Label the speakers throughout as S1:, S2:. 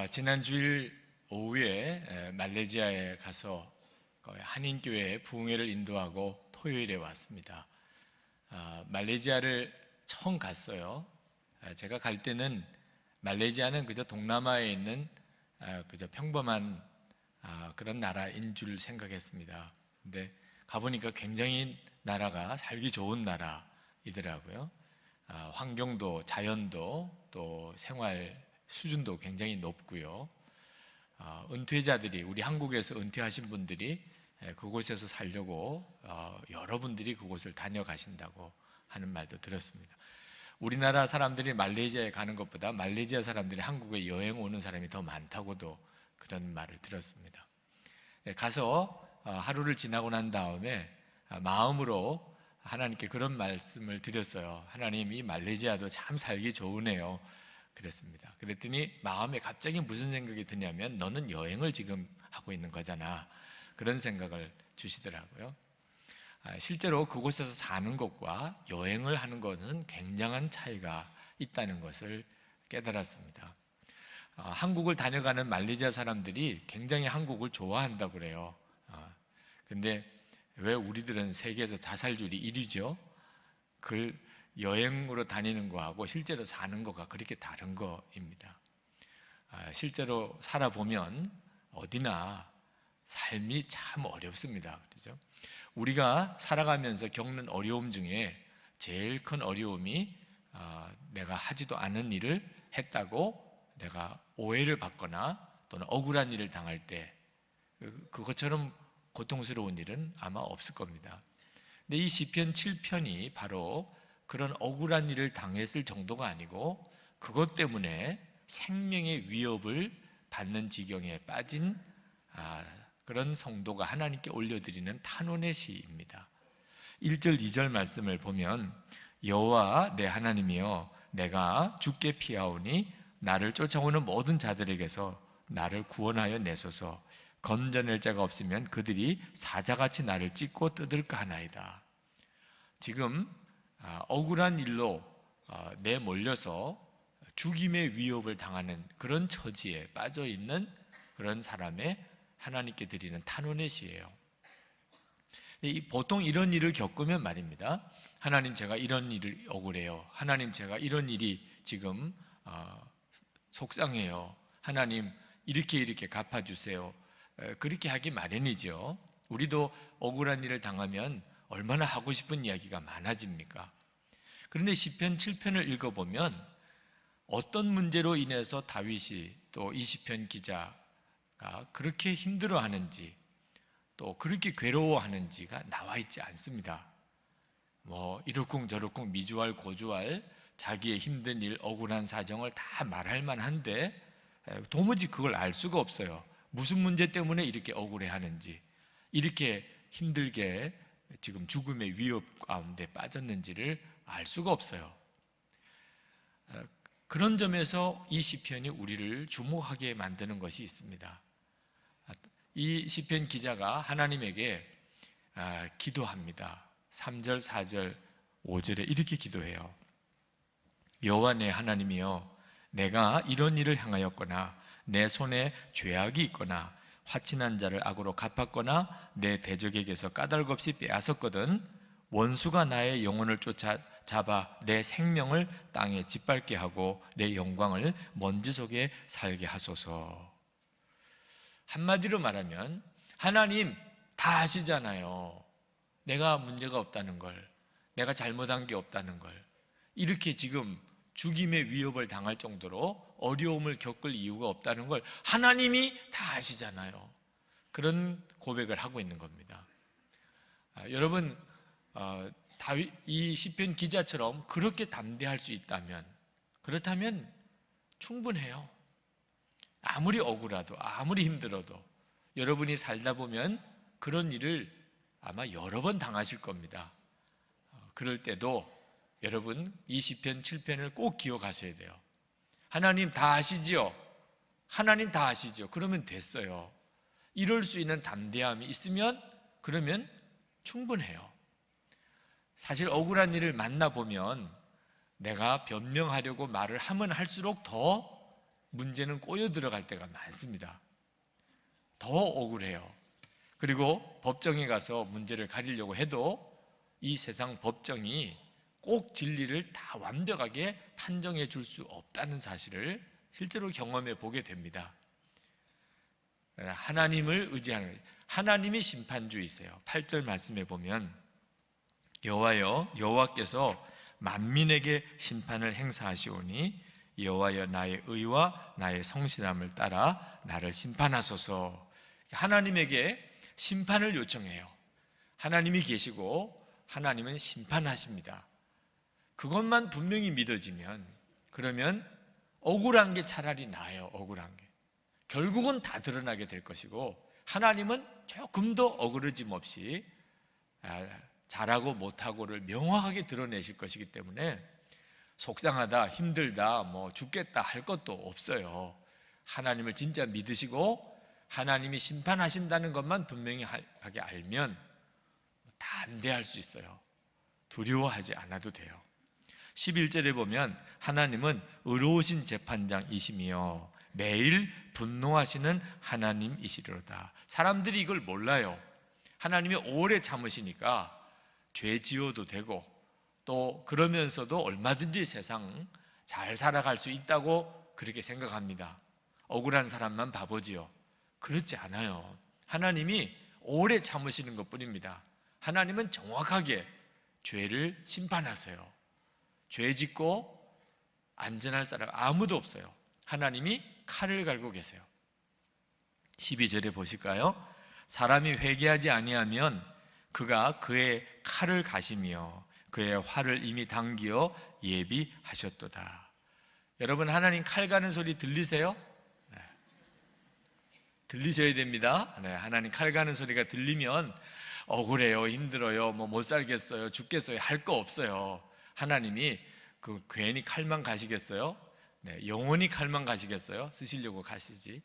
S1: 지난 주일 오후에 말레이시아에 가서 한인교회 부흥회를 인도하고 토요일에 왔습니다. 말레이시아를 처음 갔어요. 제가 갈 때는 말레이시아는 그저 동남아에 있는 그저 평범한 그런 나라인 줄 생각했습니다. 근데 가보니까 굉장히 나라가 살기 좋은 나라이더라고요. 환경도 자연도 또 생활 수준도 굉장히 높고요. 은퇴자들이, 우리 한국에서 은퇴하신 분들이 그곳에서 살려고 여러분들이 그곳을 다녀가신다고 하는 말도 들었습니다. 우리나라 사람들이 말레이시아에 가는 것보다 말레이시아 사람들이 한국에 여행 오는 사람이 더 많다고도 그런 말을 들었습니다. 가서 하루를 지나고 난 다음에 마음으로 하나님께 그런 말씀을 드렸어요. 하나님, 이 말레이시아도 참 살기 좋으네요. 그랬습니다. 그랬더니 마음에 갑자기 무슨 생각이 드냐면, 너는 여행을 지금 하고 있는 거잖아, 그런 생각을 주시더라고요. 실제로 그곳에서 사는 것과 여행을 하는 것은 굉장한 차이가 있다는 것을 깨달았습니다. 한국을 다녀가는 말레이시아 사람들이 굉장히 한국을 좋아한다고 그래요. 근데 왜 우리들은 세계에서 자살률이 1위죠? 그 여행으로 다니는 거하고 실제로 사는 거가 그렇게 다른 거입니다. 실제로 살아보면 어디나 삶이 참 어렵습니다. 그렇죠? 우리가 살아가면서 겪는 어려움 중에 제일 큰 어려움이 내가 하지도 않은 일을 했다고 내가 오해를 받거나 또는 억울한 일을 당할 때, 그것처럼 고통스러운 일은 아마 없을 겁니다. 근데 이 시편 7편이 바로 그런 억울한 일을 당했을 정도가 아니고, 그것 때문에 생명의 위협을 받는 지경에 빠진 그런 성도가 하나님께 올려드리는 탄원의 시입니다. 1절 2절 말씀을 보면, 여호와 내 하나님이여, 내가 주께 피하오니 나를 쫓아오는 모든 자들에게서 나를 구원하여 내소서. 건져낼 자가 없으면 그들이 사자같이 나를 찢고 뜯을까 하나이다. 지금 억울한 일로 내몰려서 죽임의 위협을 당하는 그런 처지에 빠져 있는 그런 사람의 하나님께 드리는 탄원의 시예요. 보통 이런 일을 겪으면 말입니다, 하나님, 제가 이런 일을 억울해요. 하나님, 제가 이런 일이 지금 속상해요. 하나님, 이렇게 갚아주세요. 그렇게 하기 마련이죠. 우리도 억울한 일을 당하면 얼마나 하고 싶은 이야기가 많아집니까? 그런데 시편 7편을 읽어보면 어떤 문제로 인해서 다윗이, 또 이 시편 기자가 그렇게 힘들어하는지, 또 그렇게 괴로워하는지가 나와 있지 않습니다. 이러쿵저러쿵 미주알 고주알 자기의 힘든 일, 억울한 사정을 다 말할 만한데 도무지 그걸 알 수가 없어요. 무슨 문제 때문에 이렇게 억울해하는지, 이렇게 힘들게 지금 죽음의 위협 가운데 빠졌는지를 알 수가 없어요. 그런 점에서 이 시편이 우리를 주목하게 만드는 것이 있습니다. 이 시편 기자가 하나님에게 기도합니다. 3절, 4절, 5절에 이렇게 기도해요. 여호와 내 하나님이여, 내가 이런 일을 향하였거나 내 손에 죄악이 있거나 화친한 자를 악으로 갚았거나 내 대적에게서 까닭없이 빼앗았거든 원수가 나의 영혼을 쫓아잡아 내 생명을 땅에 짓밟게 하고 내 영광을 먼지 속에 살게 하소서. 한마디로 말하면, 하나님 다 아시잖아요. 내가 문제가 없다는 걸, 내가 잘못한 게 없다는 걸, 이렇게 지금 죽임의 위협을 당할 정도로 어려움을 겪을 이유가 없다는 걸 하나님이 다 아시잖아요. 그런 고백을 하고 있는 겁니다. 여러분, 다윗, 이 시편 기자처럼 그렇게 담대할 수 있다면, 그렇다면 충분해요. 아무리 억울하도, 아무리 힘들어도 여러분이 살다 보면 그런 일을 아마 여러 번 당하실 겁니다. 그럴 때도 여러분, 이 시편 7편을 꼭 기억하셔야 돼요. 하나님 다 아시지요? 하나님 다 아시죠? 그러면 됐어요. 이럴 수 있는 담대함이 있으면 그러면 충분해요. 사실 억울한 일을 만나보면 내가 변명하려고 말을 하면 할수록 더 문제는 꼬여 들어갈 때가 많습니다. 더 억울해요. 그리고 법정에 가서 문제를 가리려고 해도 이 세상 법정이 꼭 진리를 다 완벽하게 판정해 줄 수 없다는 사실을 실제로 경험해 보게 됩니다. 하나님을 의지하는 거예요. 하나님이 심판주이세요. 8절 말씀에 보면 여호와여, 여호와께서 만민에게 심판을 행사하시오니 여호와여, 나의 의와 나의 성실함을 따라 나를 심판하소서. 하나님에게 심판을 요청해요. 하나님이 계시고 하나님은 심판하십니다. 그것만 분명히 믿어지면, 그러면 억울한 게 차라리 나아요. 억울한 게 결국은 다 드러나게 될 것이고, 하나님은 조금 더 억울해짐 없이 잘하고 못하고를 명확하게 드러내실 것이기 때문에 속상하다, 힘들다, 뭐 죽겠다 할 것도 없어요. 하나님을 진짜 믿으시고 하나님이 심판하신다는 것만 분명히 하게 알면 담대할 수 있어요. 두려워하지 않아도 돼요. 11절에 보면 하나님은 의로우신 재판장이시며 매일 분노하시는 하나님이시로다. 사람들이 이걸 몰라요. 하나님이 오래 참으시니까 죄 지어도 되고, 또 그러면서도 얼마든지 세상 잘 살아갈 수 있다고 그렇게 생각합니다. 억울한 사람만 바보지요. 그렇지 않아요. 하나님이 오래 참으시는 것뿐입니다. 하나님은 정확하게 죄를 심판하세요. 죄 짓고 안전할 사람 아무도 없어요. 하나님이 칼을 갈고 계세요. 12절에 보실까요? 사람이 회개하지 아니하면 그가 그의 칼을 가시며 그의 활을 이미 당기어 예비하셨도다. 여러분, 하나님 칼 가는 소리 들리세요? 네. 들리셔야 됩니다. 네, 하나님 칼 가는 소리가 들리면 억울해요, 힘들어요, 뭐 못 살겠어요, 죽겠어요 할 거 없어요. 하나님이 그 괜히 칼만 가시겠어요? 네, 영원히 칼만 가시겠어요? 쓰시려고 가시지.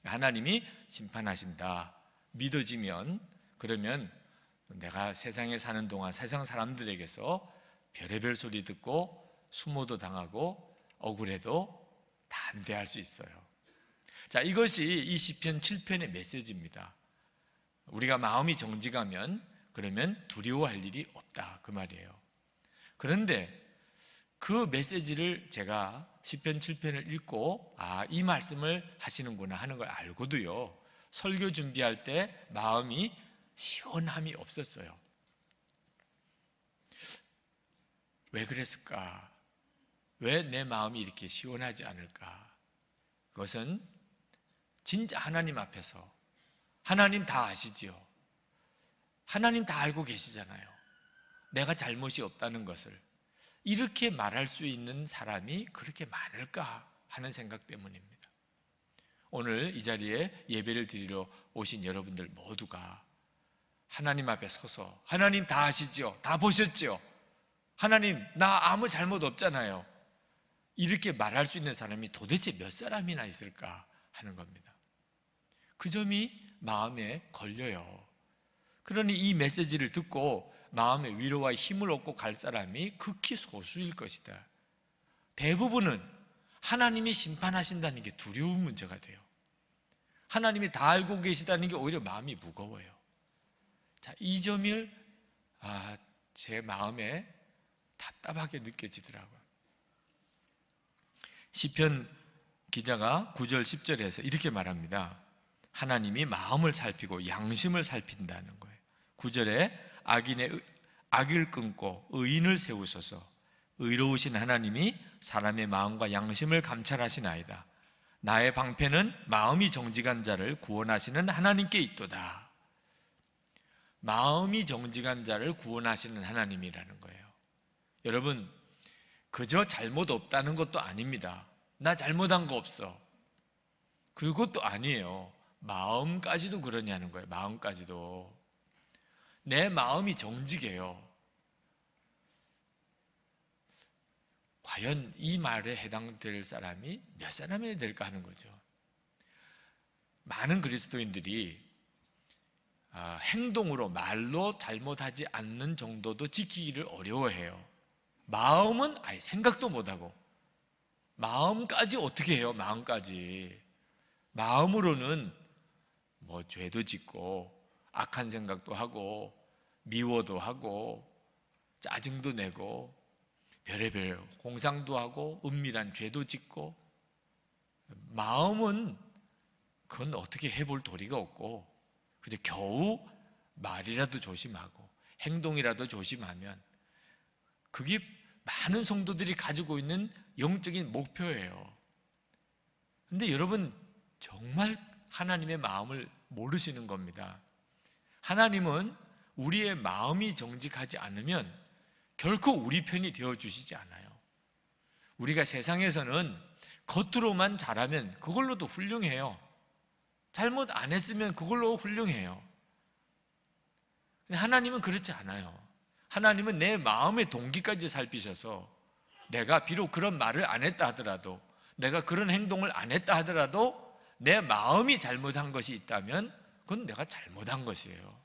S1: 하나님이 심판하신다 믿어지면, 그러면 내가 세상에 사는 동안 세상 사람들에게서 별의별 소리 듣고 수모도 당하고 억울해도 담대할 수 있어요. 자, 이것이 이 시편 7편의 메시지입니다. 우리가 마음이 정직하면 그러면 두려워할 일이 없다, 그 말이에요. 그런데 그 메시지를 제가 시편 7편을 읽고 이 말씀을 하시는구나 하는 걸 알고도요, 설교 준비할 때 마음이 시원함이 없었어요. 왜 그랬을까? 왜 내 마음이 이렇게 시원하지 않을까? 그것은 진짜 하나님 앞에서, 하나님 다 아시지요. 하나님 다 알고 계시잖아요. 내가 잘못이 없다는 것을 이렇게 말할 수 있는 사람이 그렇게 많을까 하는 생각 때문입니다. 오늘 이 자리에 예배를 드리러 오신 여러분들 모두가 하나님 앞에 서서 하나님 다 아시죠? 다 보셨죠? 하나님 나 아무 잘못 없잖아요, 이렇게 말할 수 있는 사람이 도대체 몇 사람이나 있을까 하는 겁니다. 그 점이 마음에 걸려요. 그러니 이 메시지를 듣고 마음의 위로와 힘을 얻고 갈 사람이 극히 소수일 것이다. 대부분은 하나님이 심판하신다는 게 두려운 문제가 돼요. 하나님이 다 알고 계시다는 게 오히려 마음이 무거워요. 자, 이 점을 제 마음에 답답하게 느껴지더라고요. 시편 기자가 9절 10절에서 이렇게 말합니다. 하나님이 마음을 살피고 양심을 살핀다는 거예요. 9절에 악을 끊고 의인을 세우소서. 의로우신 하나님이 사람의 마음과 양심을 감찰하시나이다. 나의 방패는 마음이 정직한 자를 구원하시는 하나님께 있도다. 마음이 정직한 자를 구원하시는 하나님이라는 거예요. 여러분, 그저 잘못 없다는 것도 아닙니다. 나 잘못한 거 없어, 그것도 아니에요. 마음까지도 그러냐는 거예요. 마음까지도. 내 마음이 정직해요. 과연 이 말에 해당될 사람이 몇 사람이나 될까 하는 거죠. 많은 그리스도인들이 행동으로, 말로 잘못하지 않는 정도도 지키기를 어려워해요. 마음은 아예 생각도 못하고 마음까지 어떻게 해요? 마음까지. 마음으로는 뭐 죄도 짓고 악한 생각도 하고 미워도 하고 짜증도 내고 별의별 공상도 하고 은밀한 죄도 짓고, 마음은 그건 어떻게 해볼 도리가 없고 그저 겨우 말이라도 조심하고 행동이라도 조심하면 그게 많은 성도들이 가지고 있는 영적인 목표예요. 근데 여러분, 정말 하나님의 마음을 모르시는 겁니다. 하나님은 우리의 마음이 정직하지 않으면 결코 우리 편이 되어주시지 않아요. 우리가 세상에서는 겉으로만 잘하면 그걸로도 훌륭해요. 잘못 안 했으면 그걸로 훌륭해요. 근데 하나님은 그렇지 않아요. 하나님은 내 마음의 동기까지 살피셔서 내가 비록 그런 말을 안 했다 하더라도, 내가 그런 행동을 안 했다 하더라도 내 마음이 잘못한 것이 있다면 그건 내가 잘못한 것이에요.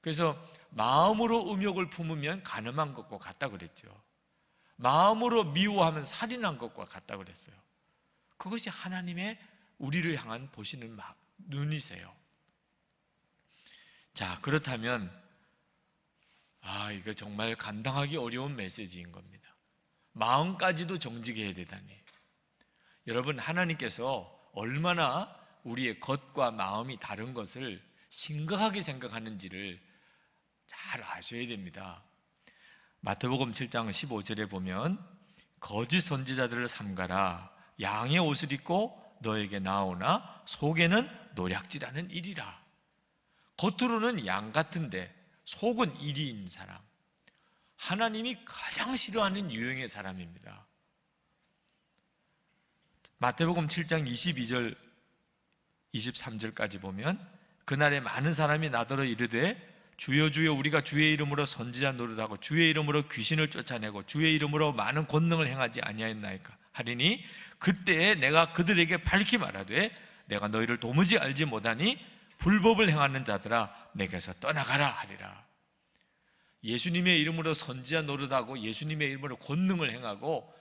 S1: 그래서 마음으로 음욕을 품으면 간음한 것과 같다 그랬죠. 마음으로 미워하면 살인한 것과 같다 그랬어요. 그것이 하나님의 우리를 향한 보시는 눈이세요. 자, 그렇다면 이거 정말 감당하기 어려운 메시지인 겁니다. 마음까지도 정직해야 되다니. 여러분, 하나님께서 얼마나 우리의 겉과 마음이 다른 것을 심각하게 생각하는지를 잘 아셔야 됩니다. 마태복음 7장 15절에 보면 거짓 선지자들을 삼가라. 양의 옷을 입고 너에게 나오나 속에는 노략질하는 일이라. 겉으로는 양 같은데 속은 이리인 사람, 하나님이 가장 싫어하는 유형의 사람입니다. 마태복음 7장 22절 23절까지 보면 그날에 많은 사람이 나더러 이르되 주여 주여 우리가 주의 이름으로 선지자 노릇하고 주의 이름으로 귀신을 쫓아내고 주의 이름으로 많은 권능을 행하지 아니하였나이까 하리니 그때에 내가 그들에게 밝히 말하되 내가 너희를 도무지 알지 못하니 불법을 행하는 자들아 내게서 떠나가라 하리라. 예수님의 이름으로 선지자 노릇하고 예수님의 이름으로 권능을 행하고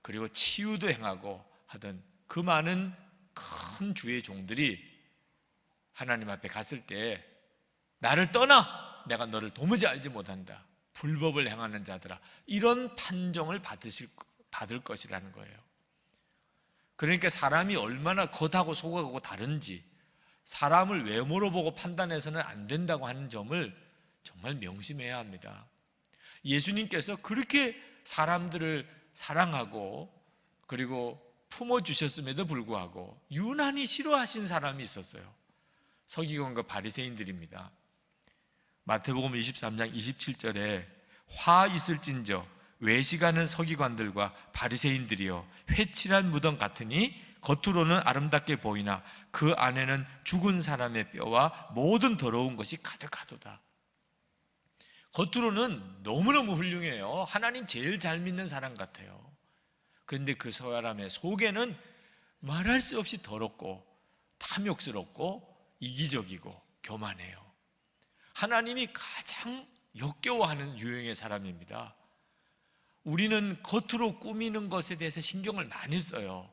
S1: 그리고 치유도 행하고 하던 그 많은 큰 주의 종들이 하나님 앞에 갔을 때 나를 떠나, 내가 너를 도무지 알지 못한다, 불법을 행하는 자들아, 이런 판정을 받을 것이라는 거예요. 그러니까 사람이 얼마나 겉하고 속하고 다른지 사람을 외모로 보고 판단해서는 안 된다고 하는 점을 정말 명심해야 합니다. 예수님께서 그렇게 사람들을 사랑하고 그리고 품어주셨음에도 불구하고 유난히 싫어하신 사람이 있었어요. 서기관과 바리새인들입니다. 마태복음 23장 27절에 화 있을진저 외식하는 서기관들과 바리새인들이여 회칠한 무덤 같으니 겉으로는 아름답게 보이나 그 안에는 죽은 사람의 뼈와 모든 더러운 것이 가득하도다. 겉으로는 너무너무 훌륭해요. 하나님 제일 잘 믿는 사람 같아요. 그런데 그 사람의 속에는 말할 수 없이 더럽고 탐욕스럽고 이기적이고 교만해요. 하나님이 가장 역겨워하는 유형의 사람입니다. 우리는 겉으로 꾸미는 것에 대해서 신경을 많이 써요.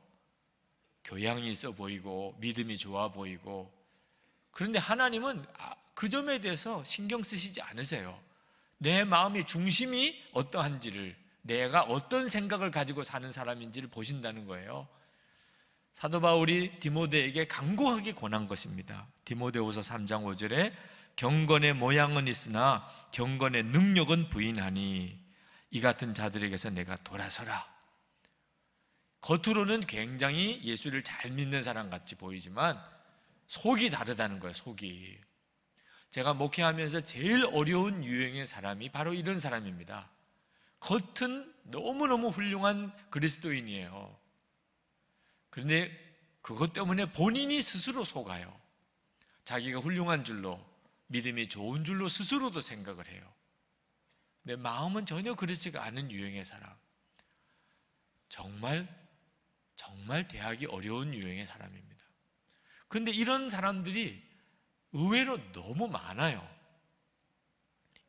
S1: 교양이 있어 보이고 믿음이 좋아 보이고. 그런데 하나님은 그 점에 대해서 신경 쓰시지 않으세요. 내 마음의 중심이 어떠한지를, 내가 어떤 생각을 가지고 사는 사람인지를 보신다는 거예요. 사도 바울이 디모데에게 간곡하게 권한 것입니다. 디모데후서 3장 5절에 경건의 모양은 있으나 경건의 능력은 부인하니 이 같은 자들에게서 내가 돌아서라. 겉으로는 굉장히 예수를 잘 믿는 사람 같이 보이지만 속이 다르다는 거예요. 속이. 제가 목회하면서 제일 어려운 유형의 사람이 바로 이런 사람입니다. 겉은 너무너무 훌륭한 그리스도인이에요. 그런데 그것 때문에 본인이 스스로 속아요. 자기가 훌륭한 줄로, 믿음이 좋은 줄로 스스로도 생각을 해요. 내 마음은 전혀 그렇지가 않은 유형의 사람. 정말 대하기 어려운 유형의 사람입니다. 그런데 이런 사람들이 의외로 너무 많아요.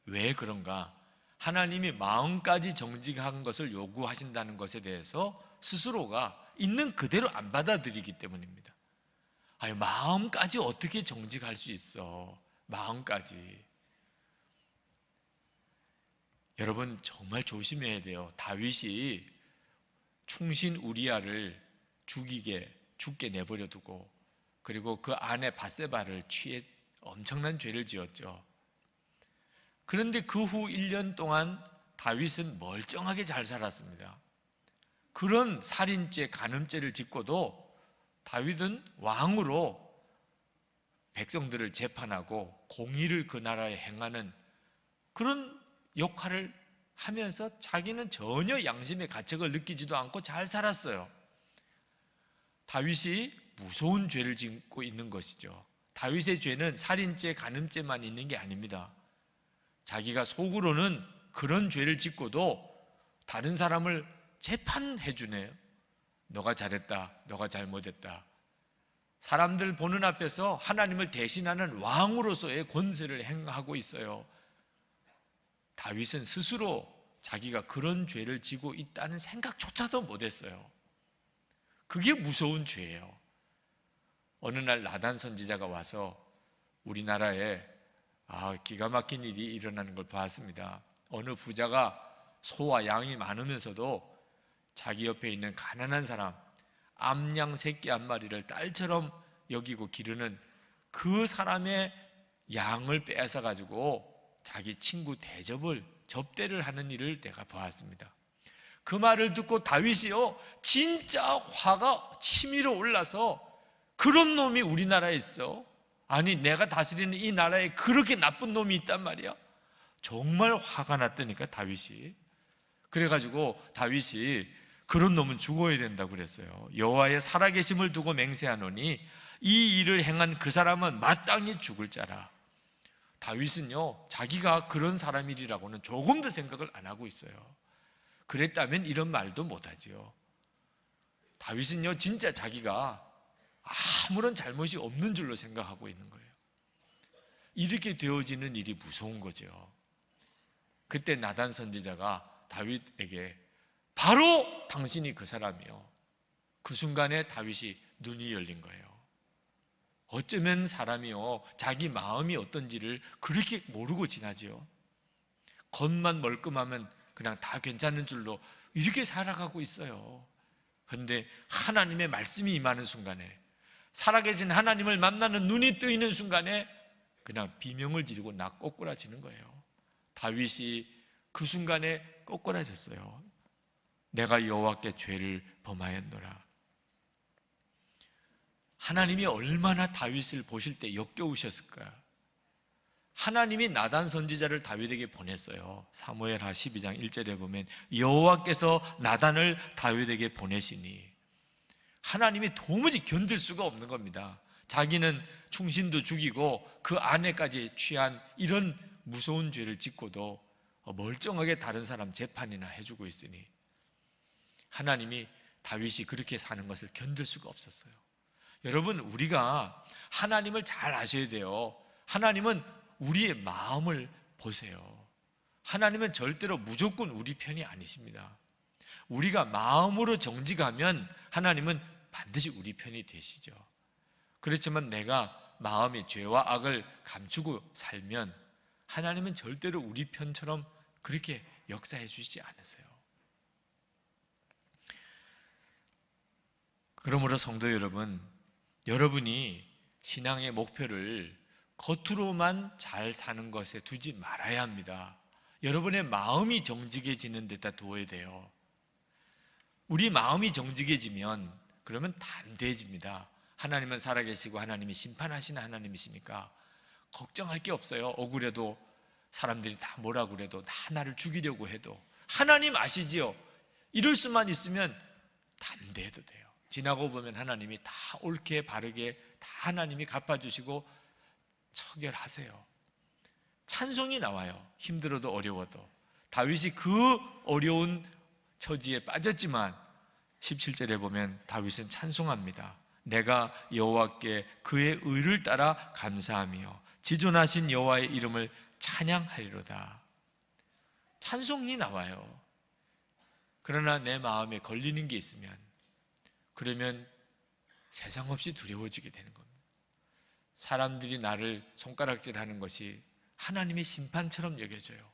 S1: 왜 그런가? 하나님이 마음까지 정직한 것을 요구하신다는 것에 대해서 스스로가 있는 그대로 안 받아들이기 때문입니다. 아유, 마음까지 어떻게 정직할 수 있어? 마음까지. 여러분 정말 조심해야 돼요. 다윗이 충신 우리아를 죽게 내버려 두고, 그리고 그 아내 밧세바를 취해 엄청난 죄를 지었죠. 그런데 그 후 1년 동안 다윗은 멀쩡하게 잘 살았습니다. 그런 살인죄, 간음죄를 짓고도 다윗은 왕으로 백성들을 재판하고 공의를 그 나라에 행하는 그런 역할을 하면서 자기는 전혀 양심의 가책을 느끼지도 않고 잘 살았어요. 다윗이 무서운 죄를 짓고 있는 것이죠. 다윗의 죄는 살인죄, 간음죄만 있는 게 아닙니다. 자기가 속으로는 그런 죄를 짓고도 다른 사람을 재판해 주네요. 너가 잘했다, 너가 잘못했다. 사람들 보는 앞에서 하나님을 대신하는 왕으로서의 권세를 행하고 있어요. 다윗은 스스로 자기가 그런 죄를 지고 있다는 생각조차도 못했어요. 그게 무서운 죄예요. 어느 날 나단 선지자가 와서 우리나라에 기가 막힌 일이 일어나는 걸 봤습니다. 어느 부자가 소와 양이 많으면서도 자기 옆에 있는 가난한 사람, 암양 새끼 한 마리를 딸처럼 여기고 기르는 그 사람의 양을 빼앗아 가지고 자기 친구 대접을, 접대를 하는 일을 내가 보았습니다. 그 말을 듣고 다윗이요, 진짜 화가 치밀어 올라서, 그런 놈이 우리나라에 있어? 아니, 내가 다스리는 이 나라에 그렇게 나쁜 놈이 있단 말이야? 정말 화가 났다니까, 다윗이. 그래가지고 다윗이 그런 놈은 죽어야 된다고 그랬어요. 여호와의 살아계심을 두고 맹세하노니 이 일을 행한 그 사람은 마땅히 죽을 자라. 다윗은요, 자기가 그런 사람이라고는 조금도 생각을 안 하고 있어요. 그랬다면 이런 말도 못하지요. 다윗은요, 진짜 자기가 아무런 잘못이 없는 줄로 생각하고 있는 거예요. 이렇게 되어지는 일이 무서운 거죠. 그때 나단 선지자가 다윗에게 바로 당신이 그 사람이요. 그 순간에 다윗이 눈이 열린 거예요. 어쩌면 사람이요, 자기 마음이 어떤지를 그렇게 모르고 지나지요. 겉만 멀끔하면 그냥 다 괜찮은 줄로 이렇게 살아가고 있어요. 그런데 하나님의 말씀이 임하는 순간에, 살아계신 하나님을 만나는 눈이 뜨이는 순간에 그냥 비명을 지르고 꼬꾸라지는 거예요. 다윗이 그 순간에 꼬꾸라졌어요. 내가 여호와께 죄를 범하였노라. 하나님이 얼마나 다윗을 보실 때 역겨우셨을까. 하나님이 나단 선지자를 다윗에게 보냈어요. 사무엘하 12장 1절에 보면 여호와께서 나단을 다윗에게 보내시니, 하나님이 도무지 견딜 수가 없는 겁니다. 자기는 충신도 죽이고 그 아내까지 취한 이런 무서운 죄를 짓고도 멀쩡하게 다른 사람 재판이나 해주고 있으니 하나님이 다윗이 그렇게 사는 것을 견딜 수가 없었어요. 여러분, 우리가 하나님을 잘 아셔야 돼요. 하나님은 우리의 마음을 보세요. 하나님은 절대로 무조건 우리 편이 아니십니다. 우리가 마음으로 정직하면 하나님은 반드시 우리 편이 되시죠. 그렇지만 내가 마음의 죄와 악을 감추고 살면 하나님은 절대로 우리 편처럼 그렇게 역사해 주시지 않으세요. 그러므로 성도 여러분, 여러분이 신앙의 목표를 겉으로만 잘 사는 것에 두지 말아야 합니다. 여러분의 마음이 정직해지는 데다 두어야 돼요. 우리 마음이 정직해지면 그러면 담대해집니다. 하나님은 살아계시고 하나님이 심판하시는 하나님이시니까 걱정할 게 없어요. 억울해도, 사람들이 다 뭐라 그래도, 다 나를 죽이려고 해도 하나님 아시지요? 이럴 수만 있으면 담대해도 돼요. 지나고 보면 하나님이 다 옳게 바르게 다 하나님이 갚아주시고 처결하세요. 찬송이 나와요. 힘들어도 어려워도. 다윗이 그 어려운 처지에 빠졌지만 17절에 보면 다윗은 찬송합니다. 내가 여호와께 그의 의를 따라 감사하며 지존하신 여호와의 이름을 찬양하리로다. 찬송이 나와요. 그러나 내 마음에 걸리는 게 있으면, 그러면 세상 없이 두려워지게 되는 겁니다. 사람들이 나를 손가락질하는 것이 하나님의 심판처럼 여겨져요.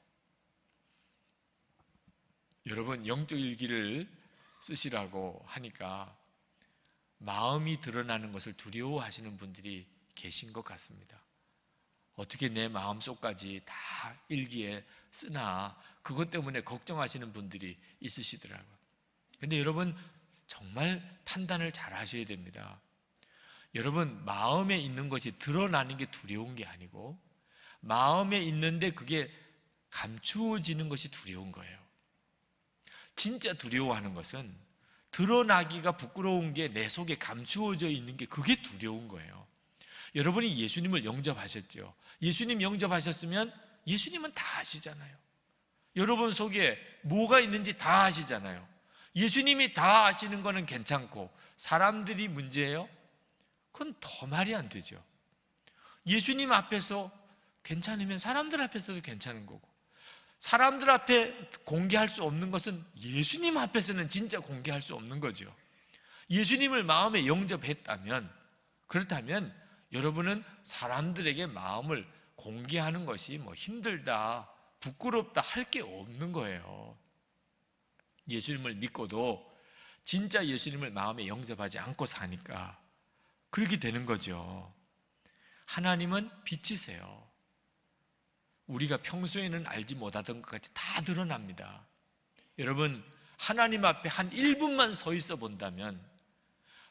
S1: 여러분, 영적 일기를 쓰시라고 하니까 마음이 드러나는 것을 두려워하시는 분들이 계신 것 같습니다. 어떻게 내 마음속까지 다 일기에 쓰나, 그것 때문에 걱정하시는 분들이 있으시더라고요. 근데 여러분, 정말 판단을 잘 하셔야 됩니다. 여러분, 마음에 있는 것이 드러나는 게 두려운 게 아니고, 마음에 있는데 그게 감추어지는 것이 두려운 거예요. 진짜 두려워하는 것은 드러나기가 부끄러운 게 내 속에 감추어져 있는 게, 그게 두려운 거예요. 여러분이 예수님을 영접하셨죠. 예수님 영접하셨으면 예수님은 다 아시잖아요. 여러분 속에 뭐가 있는지 다 아시잖아요. 예수님이 다 아시는 거는 괜찮고, 사람들이 문제예요? 그건 더 말이 안 되죠. 예수님 앞에서 괜찮으면 사람들 앞에서도 괜찮은 거고, 사람들 앞에 공개할 수 없는 것은 예수님 앞에서는 진짜 공개할 수 없는 거죠. 예수님을 마음에 영접했다면, 그렇다면 여러분은 사람들에게 마음을 공개하는 것이 뭐 힘들다, 부끄럽다 할 게 없는 거예요. 예수님을 믿고도 진짜 예수님을 마음에 영접하지 않고 사니까 그렇게 되는 거죠. 하나님은 빛이세요. 우리가 평소에는 알지 못하던 것까지 다 드러납니다. 여러분, 하나님 앞에 한 1분만 서 있어 본다면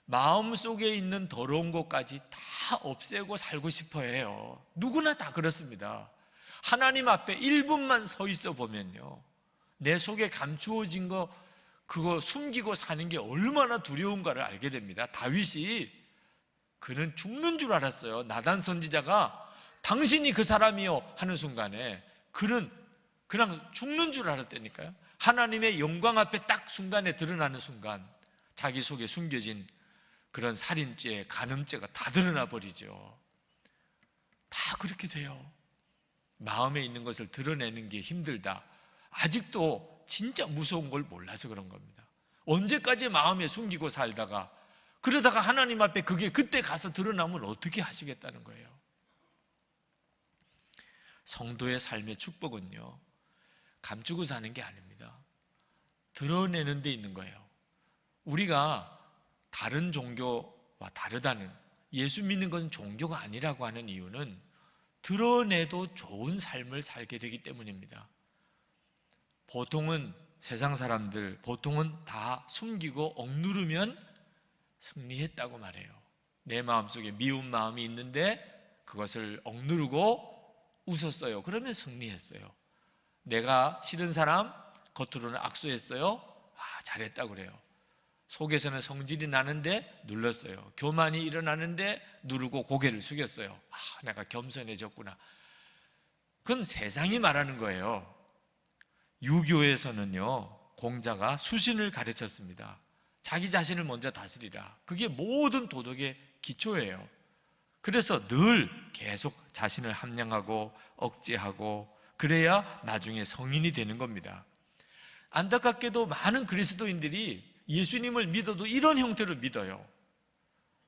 S1: 마음속에 있는 더러운 것까지 다 없애고 살고 싶어 해요. 누구나 다 그렇습니다. 하나님 앞에 1분만 서 있어 보면요, 내 속에 감추어진 거, 그거 숨기고 사는 게 얼마나 두려운가를 알게 됩니다. 다윗이, 그는 죽는 줄 알았어요. 나단 선지자가 당신이 그 사람이요 하는 순간에 그는 그냥 죽는 줄 알았다니까요. 하나님의 영광 앞에 딱 순간에 드러나는 순간 자기 속에 숨겨진 그런 살인죄, 간음죄가 다 드러나 버리죠. 다 그렇게 돼요. 마음에 있는 것을 드러내는 게 힘들다, 아직도 진짜 무서운 걸 몰라서 그런 겁니다. 언제까지 마음에 숨기고 살다가, 그러다가 하나님 앞에 그게 그때 가서 드러나면 어떻게 하시겠다는 거예요. 성도의 삶의 축복은요, 감추고 사는 게 아닙니다. 드러내는 데 있는 거예요. 우리가 다른 종교와 다르다는, 예수 믿는 건 종교가 아니라고 하는 이유는 드러내도 좋은 삶을 살게 되기 때문입니다. 보통은 세상 사람들, 보통은 다 숨기고 억누르면 승리했다고 말해요. 내 마음속에 미운 마음이 있는데 그것을 억누르고 웃었어요. 그러면 승리했어요. 내가 싫은 사람, 겉으로는 악수했어요. 잘했다고 그래요. 속에서는 성질이 나는데 눌렀어요. 교만이 일어나는데 누르고 고개를 숙였어요. 내가 겸손해졌구나. 그건 세상이 말하는 거예요. 유교에서는요, 공자가 수신을 가르쳤습니다. 자기 자신을 먼저 다스리라. 그게 모든 도덕의 기초예요. 그래서 늘 계속 자신을 함량하고 억제하고, 그래야 나중에 성인이 되는 겁니다. 안타깝게도 많은 그리스도인들이 예수님을 믿어도 이런 형태로 믿어요.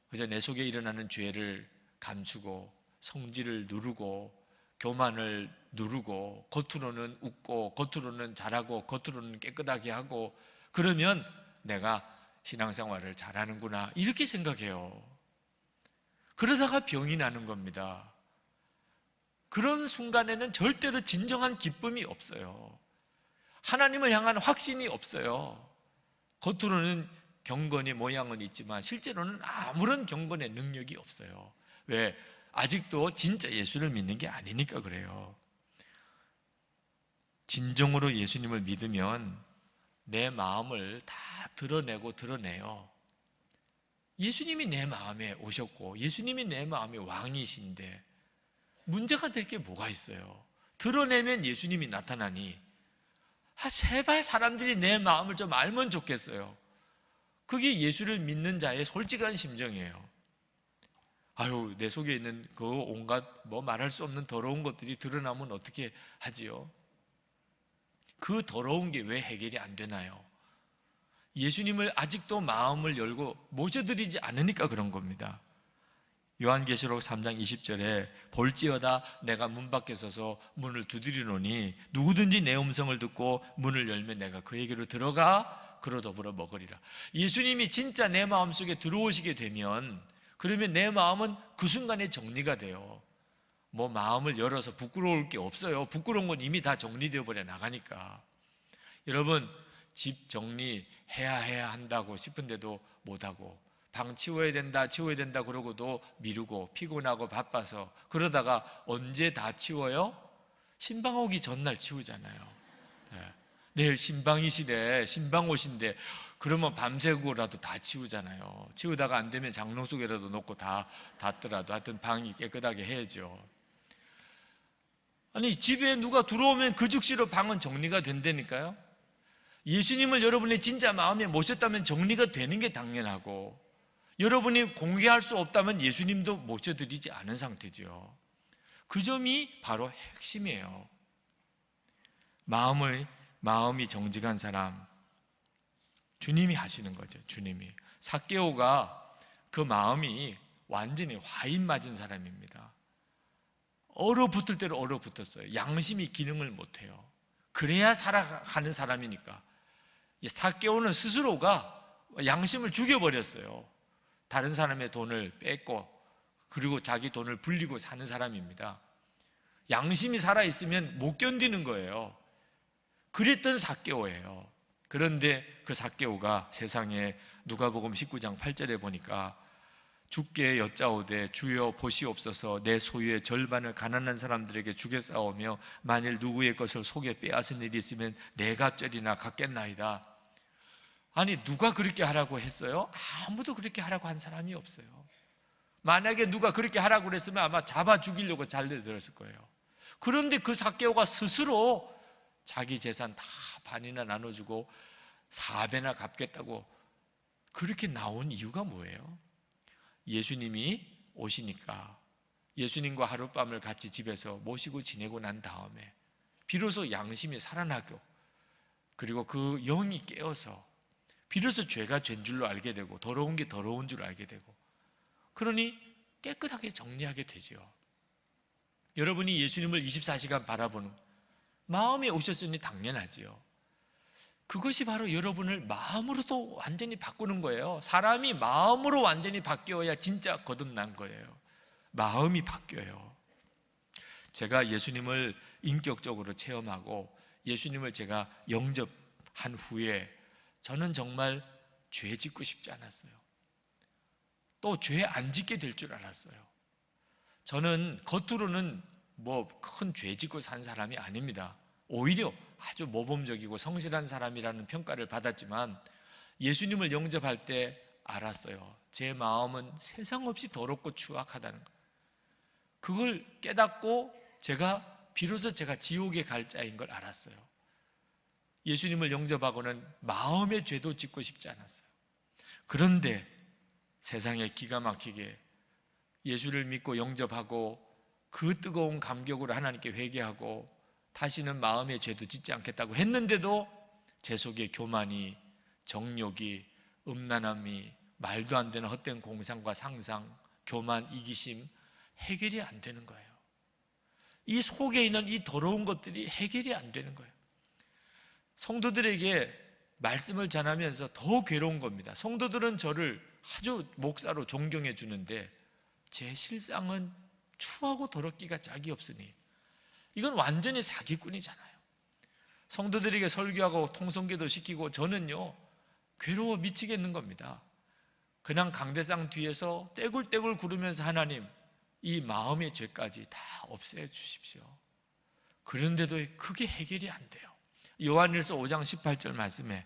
S1: 그래서 내 속에 일어나는 죄를 감추고, 성질을 누르고, 교만을 누르고, 겉으로는 웃고, 겉으로는 잘하고, 겉으로는 깨끗하게 하고, 그러면 내가 신앙생활을 잘하는구나, 이렇게 생각해요. 그러다가 병이 나는 겁니다. 그런 순간에는 절대로 진정한 기쁨이 없어요. 하나님을 향한 확신이 없어요. 겉으로는 경건의 모양은 있지만 실제로는 아무런 경건의 능력이 없어요. 왜? 아직도 진짜 예수를 믿는 게 아니니까 그래요. 진정으로 예수님을 믿으면 내 마음을 다 드러내요. 예수님이 내 마음에 오셨고 예수님이 내 마음의 왕이신데 문제가 될 게 뭐가 있어요? 드러내면 예수님이 나타나니, 제발 사람들이 내 마음을 좀 알면 좋겠어요. 그게 예수를 믿는 자의 솔직한 심정이에요. 내 속에 있는 그 온갖 말할 수 없는 더러운 것들이 드러나면 어떻게 하지요? 그 더러운 게 왜 해결이 안 되나요? 예수님을 아직도 마음을 열고 모셔드리지 않으니까 그런 겁니다. 요한계시록 3장 20절에 볼지어다 내가 문 밖에 서서 문을 두드리노니 누구든지 내 음성을 듣고 문을 열면 내가 그에게로 들어가 그로 더불어 먹으리라. 예수님이 진짜 내 마음속에 들어오시게 되면 그러면 내 마음은 그 순간에 정리가 돼요. 뭐 마음을 열어서 부끄러울 게 없어요. 부끄러운 건 이미 다 정리되어 버려 나가니까. 여러분, 집 정리해야 한다고 싶은데도 못하고, 방 치워야 된다 그러고도 미루고 피곤하고 바빠서 그러다가 언제 다 치워요? 신방 오기 전날 치우잖아요. 네. 내일 신방이시래, 신방 오신대. 그러면 밤새고라도 다 치우잖아요. 치우다가 안 되면 장롱 속에라도 놓고 다 닫더라도 하여튼 방이 깨끗하게 해야죠. 아니, 집에 누가 들어오면 그 즉시로 방은 정리가 된다니까요. 예수님을 여러분의 진짜 마음에 모셨다면 정리가 되는 게 당연하고, 여러분이 공개할 수 없다면 예수님도 모셔드리지 않은 상태죠. 그 점이 바로 핵심이에요. 마음이 정직한 사람, 주님이 하시는 거죠. 주님이. 삭개오가 그 마음이 완전히 화인 맞은 사람입니다. 얼어붙을 대로 얼어붙었어요. 양심이 기능을 못해요. 그래야 살아가는 사람이니까. 삭개오는 스스로가 양심을 죽여버렸어요. 다른 사람의 돈을 뺏고 그리고 자기 돈을 불리고 사는 사람입니다. 양심이 살아있으면 못 견디는 거예요. 그랬던 삭개오예요. 그런데 그 삭개오가 세상에 누가복음 19장 8절에 보니까 주께 여짜오되 주여 보시옵소서 내 소유의 절반을 가난한 사람들에게 주겠사오며 만일 누구의 것을 속에 빼앗은 일이 있으면 네 갑절이나 갚겠나이다. 아니, 누가 그렇게 하라고 했어요? 아무도 그렇게 하라고 한 사람이 없어요. 만약에 누가 그렇게 하라고 그랬으면 아마 잡아 죽이려고 달려들었을 거예요. 그런데 그 삭개오가 스스로 자기 재산 다 반이나 나눠주고 4배나 갚겠다고 그렇게 나온 이유가 뭐예요? 예수님이 오시니까 예수님과 하룻밤을 같이 집에서 모시고 지내고 난 다음에 비로소 양심이 살아나고, 그리고 그 영이 깨어서 비로소 죄가 죄인 줄로 알게 되고 더러운 게 더러운 줄 알게 되고, 그러니 깨끗하게 정리하게 되죠. 여러분이 예수님을 24시간 바라보는 마음에 오셨으니 당연하지요. 그것이 바로 여러분을 마음으로도 완전히 바꾸는 거예요. 사람이 마음으로 완전히 바뀌어야 진짜 거듭난 거예요. 마음이 바뀌어요. 제가 예수님을 인격적으로 체험하고 예수님을 제가 영접한 후에 저는 정말 죄 짓고 싶지 않았어요. 또 죄 안 짓게 될 줄 알았어요. 저는 겉으로는 뭐 큰 죄 짓고 산 사람이 아닙니다. 오히려 아주 모범적이고 성실한 사람이라는 평가를 받았지만 예수님을 영접할 때 알았어요. 제 마음은 세상 없이 더럽고 추악하다는 것. 그걸 깨닫고 비로소 제가 지옥에 갈 자인 걸 알았어요. 예수님을 영접하고는 마음의 죄도 짓고 싶지 않았어요. 그런데 세상에 기가 막히게 예수를 믿고 영접하고 그 뜨거운 감격으로 하나님께 회개하고 다시는 마음의 죄도 짓지 않겠다고 했는데도 제 속에 교만이, 정욕이, 음란함이, 말도 안 되는 헛된 공상과 상상, 교만, 이기심 해결이 안 되는 거예요. 이 속에 있는 이 더러운 것들이 해결이 안 되는 거예요. 성도들에게 말씀을 전하면서 더 괴로운 겁니다. 성도들은 저를 아주 목사로 존경해 주는데 제 실상은 추하고 더럽기가 짝이 없으니 이건 완전히 사기꾼이잖아요. 성도들에게 설교하고 통성기도 시키고 저는요 괴로워 미치겠는 겁니다. 그냥 강대상 뒤에서 떼굴떼굴 구르면서 하나님 이 마음의 죄까지 다 없애 주십시오. 그런데도 그게 해결이 안 돼요. 요한일서 5장 18절 말씀에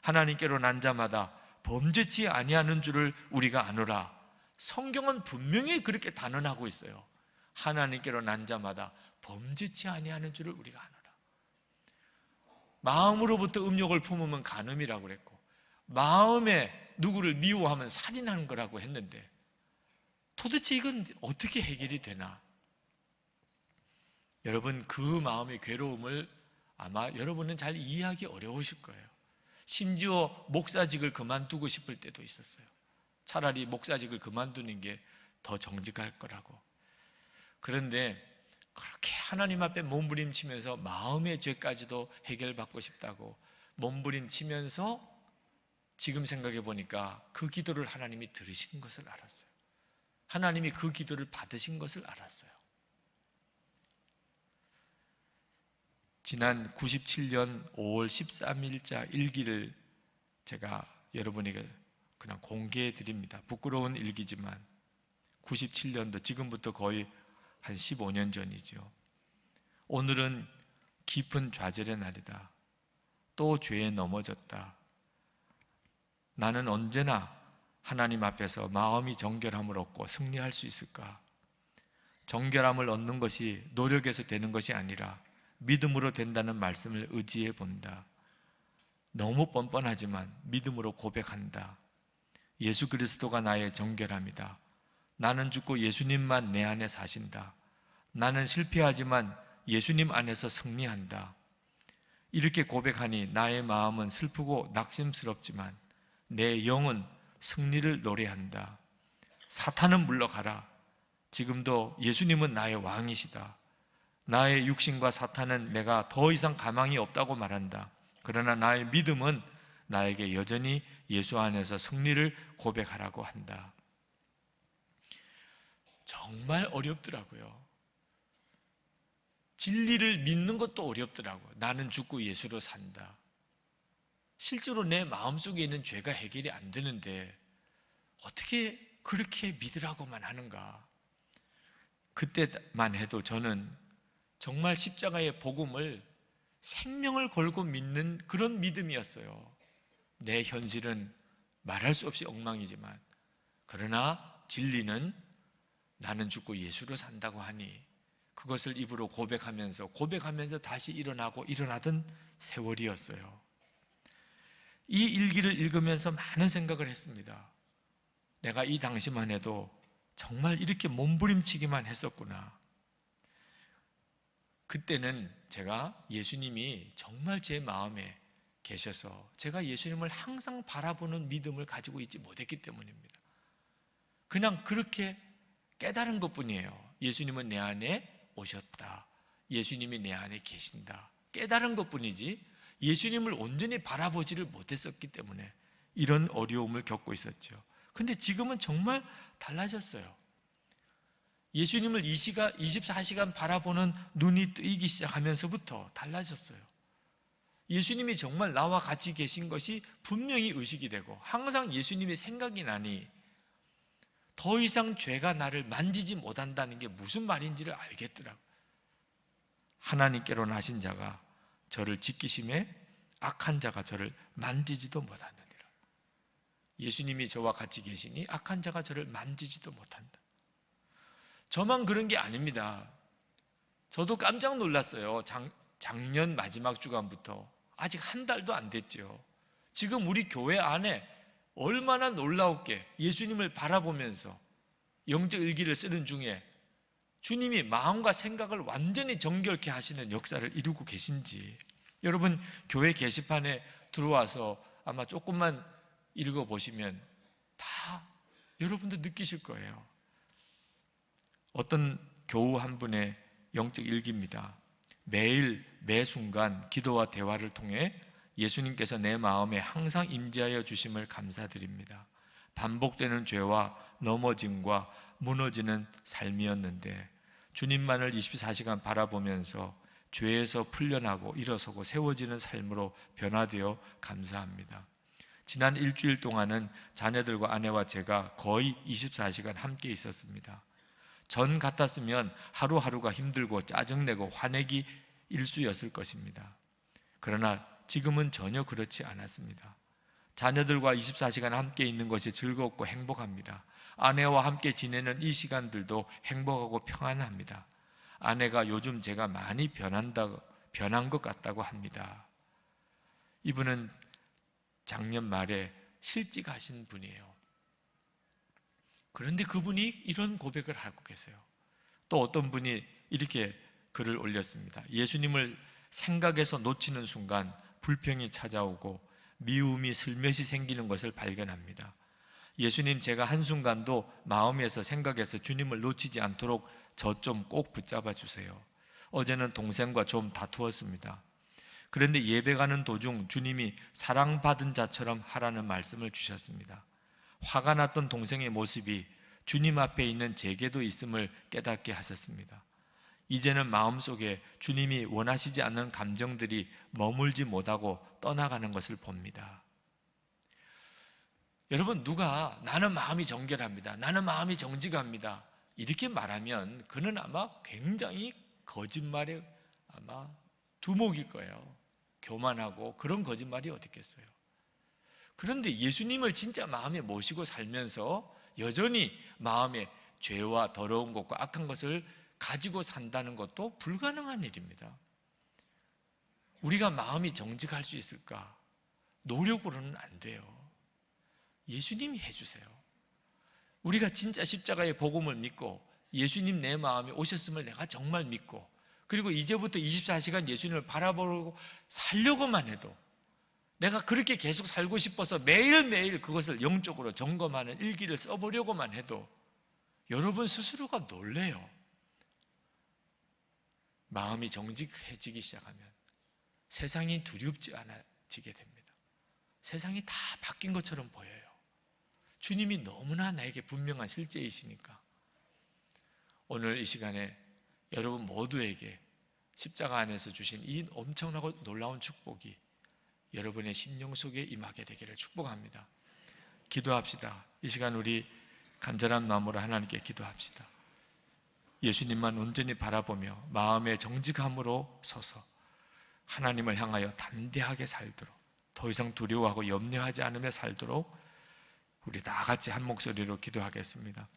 S1: 하나님께로 난 자마다 범죄치 아니하는 줄을 우리가 아노라. 성경은 분명히 그렇게 단언하고 있어요. 하나님께로 난 자마다 범죄치 아니하는 줄을 우리가 아노라. 마음으로부터 음욕을 품으면 간음이라고 그랬고 마음에 누구를 미워하면 살인하는 거라고 했는데 도대체 이건 어떻게 해결이 되나? 여러분 그 마음의 괴로움을 아마 여러분은 잘 이해하기 어려우실 거예요. 심지어 목사직을 그만두고 싶을 때도 있었어요. 차라리 목사직을 그만두는 게 더 정직할 거라고. 그런데 그렇게 하나님 앞에 몸부림치면서 마음의 죄까지도 해결받고 싶다고 몸부림치면서 지금 생각해 보니까 그 기도를 하나님이 들으신 것을 알았어요. 하나님이 그 기도를 받으신 것을 알았어요. 지난 97년 5월 13일자 일기를 제가 여러분에게 그냥 공개해 드립니다. 부끄러운 일기지만 97년도 지금부터 거의 한 15년 전이죠. 오늘은 깊은 좌절의 날이다. 또 죄에 넘어졌다. 나는 언제나 하나님 앞에서 마음이 정결함을 얻고 승리할 수 있을까? 정결함을 얻는 것이 노력에서 되는 것이 아니라 믿음으로 된다는 말씀을 의지해 본다. 너무 뻔뻔하지만 믿음으로 고백한다. 예수 그리스도가 나의 정결함이다. 나는 죽고 예수님만 내 안에 사신다. 나는 실패하지만 예수님 안에서 승리한다. 이렇게 고백하니 나의 마음은 슬프고 낙심스럽지만 내 영은 승리를 노래한다. 사탄은 물러가라. 지금도 예수님은 나의 왕이시다. 나의 육신과 사탄은 내가 더 이상 가망이 없다고 말한다. 그러나 나의 믿음은 나에게 여전히 예수 안에서 승리를 고백하라고 한다. 정말 어렵더라고요. 진리를 믿는 것도 어렵더라고요. 나는 죽고 예수로 산다. 실제로 내 마음속에 있는 죄가 해결이 안 되는데 어떻게 그렇게 믿으라고만 하는가? 그때만 해도 저는 정말 십자가의 복음을 생명을 걸고 믿는 그런 믿음이었어요. 내 현실은 말할 수 없이 엉망이지만, 그러나 진리는 나는 죽고 예수로 산다고 하니 그것을 입으로 고백하면서 다시 일어나고 일어나던 세월이었어요. 이 일기를 읽으면서 많은 생각을 했습니다. 내가 이 당시만 해도 정말 이렇게 몸부림치기만 했었구나. 그때는 제가 예수님이 정말 제 마음에 계셔서 제가 예수님을 항상 바라보는 믿음을 가지고 있지 못했기 때문입니다. 그냥 그렇게 깨달은 것뿐이에요. 예수님은 내 안에 오셨다. 예수님이 내 안에 계신다. 깨달은 것뿐이지 예수님을 온전히 바라보지를 못했었기 때문에 이런 어려움을 겪고 있었죠. 근데 지금은 정말 달라졌어요. 예수님을 24시간 바라보는 눈이 뜨이기 시작하면서부터 달라졌어요. 예수님이 정말 나와 같이 계신 것이 분명히 의식이 되고 항상 예수님의 생각이 나니 더 이상 죄가 나를 만지지 못한다는 게 무슨 말인지를 알겠더라고요. 하나님께로 나신 자가 저를 지키심에 악한 자가 저를 만지지도 못하느니라. 예수님이 저와 같이 계시니 악한 자가 저를 만지지도 못한다. 저만 그런 게 아닙니다. 저도 깜짝 놀랐어요. 작년 마지막 주간부터 아직 한 달도 안 됐죠. 지금 우리 교회 안에 얼마나 놀라웠게 예수님을 바라보면서 영적 일기를 쓰는 중에 주님이 마음과 생각을 완전히 정결케 하시는 역사를 이루고 계신지, 여러분 교회 게시판에 들어와서 아마 조금만 읽어보시면 다 여러분도 느끼실 거예요. 어떤 교우 한 분의 영적 일기입니다. 매일 매 순간 기도와 대화를 통해 예수님께서 내 마음에 항상 임재하여 주심을 감사드립니다. 반복되는 죄와 넘어짐과 무너지는 삶이었는데 주님만을 24시간 바라보면서 죄에서 풀려나고 일어서고 세워지는 삶으로 변화되어 감사합니다. 지난 일주일 동안은 자녀들과 아내와 제가 거의 24시간 함께 있었습니다. 전 같았으면 하루하루가 힘들고 짜증내고 화내기 일쑤였을 것입니다. 그러나 지금은 전혀 그렇지 않았습니다. 자녀들과 24시간 함께 있는 것이 즐겁고 행복합니다. 아내와 함께 지내는 이 시간들도 행복하고 평안합니다. 아내가 요즘 제가 많이 변한 것 같다고 합니다. 이분은 작년 말에 실직하신 분이에요. 그런데 그분이 이런 고백을 하고 계세요. 또 어떤 분이 이렇게 글을 올렸습니다. 예수님을 생각에서 놓치는 순간 불평이 찾아오고 미움이 슬며시 생기는 것을 발견합니다. 예수님, 제가 한순간도 마음에서 생각해서 주님을 놓치지 않도록 저 좀 꼭 붙잡아 주세요. 어제는 동생과 좀 다투었습니다. 그런데 예배 가는 도중 주님이 사랑받은 자처럼 하라는 말씀을 주셨습니다. 화가 났던 동생의 모습이 주님 앞에 있는 제게도 있음을 깨닫게 하셨습니다. 이제는 마음속에 주님이 원하시지 않는 감정들이 머물지 못하고 떠나가는 것을 봅니다. 여러분, 누가 나는 마음이 정결합니다, 나는 마음이 정직합니다, 이렇게 말하면 그는 아마 굉장히 거짓말에 아마 두목일 거예요. 교만하고 그런 거짓말이 어디 있겠어요. 그런데 예수님을 진짜 마음에 모시고 살면서 여전히 마음에 죄와 더러운 것과 악한 것을 가지고 산다는 것도 불가능한 일입니다. 우리가 마음이 정직할 수 있을까? 노력으로는 안 돼요. 예수님이 해주세요. 우리가 진짜 십자가의 복음을 믿고 예수님 내 마음에 오셨음을 내가 정말 믿고, 그리고 이제부터 24시간 예수님을 바라보고 살려고만 해도, 내가 그렇게 계속 살고 싶어서 매일매일 그것을 영적으로 점검하는 일기를 써보려고만 해도 여러분 스스로가 놀래요. 마음이 정직해지기 시작하면 세상이 두렵지 않아지게 됩니다. 세상이 다 바뀐 것처럼 보여요. 주님이 너무나 나에게 분명한 실제이시니까. 오늘 이 시간에 여러분 모두에게 십자가 안에서 주신 이 엄청나고 놀라운 축복이 여러분의 심령 속에 임하게 되기를 축복합니다. 기도합시다. 이 시간 우리 간절한 마음으로 하나님께 기도합시다. 예수님만 온전히 바라보며 마음의 정직함으로 서서 하나님을 향하여 담대하게 살도록, 더 이상 두려워하고 염려하지 않으며 살도록 우리 다 같이 한 목소리로 기도하겠습니다.